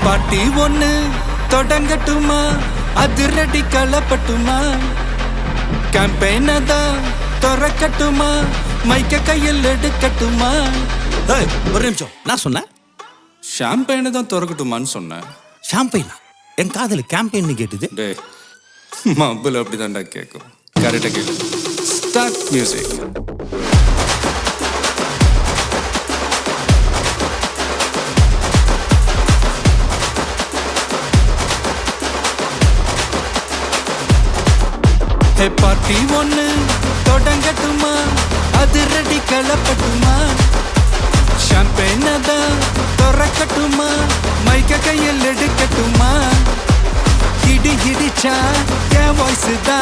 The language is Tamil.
பாட்டி ஒண்ணு தொடங்கட்டுமா, அதிரடி களப்பட்டுமா, கேம்பெயின தான் திறக்கட்டுமா, மைக்க கையில் எடுக்கட்டுமா. ஒரு நிமிஷம், நான் சொன்னேன் ஷாம்பெயினை தான் திறக்கட்டுமான்னு சொன்னேன். ஷாம்பெயினா? என் காதல் கேம்பெயின் கேட்டுது. டே மப்பிள் அப்படிதான்டா கேட்கும். கரெக்டாக கேளு. Start music. பார்ட்டி ஒண்ணு தொடங்கட்டுமா, அதிரடி களப்பட்டுமா, ஷாம்பெயின தான் திறக்கட்டுமா, மைக்க கையில் எடுக்கட்டுமா, இடி இடிச்சா என் வாய்ஸ் தான்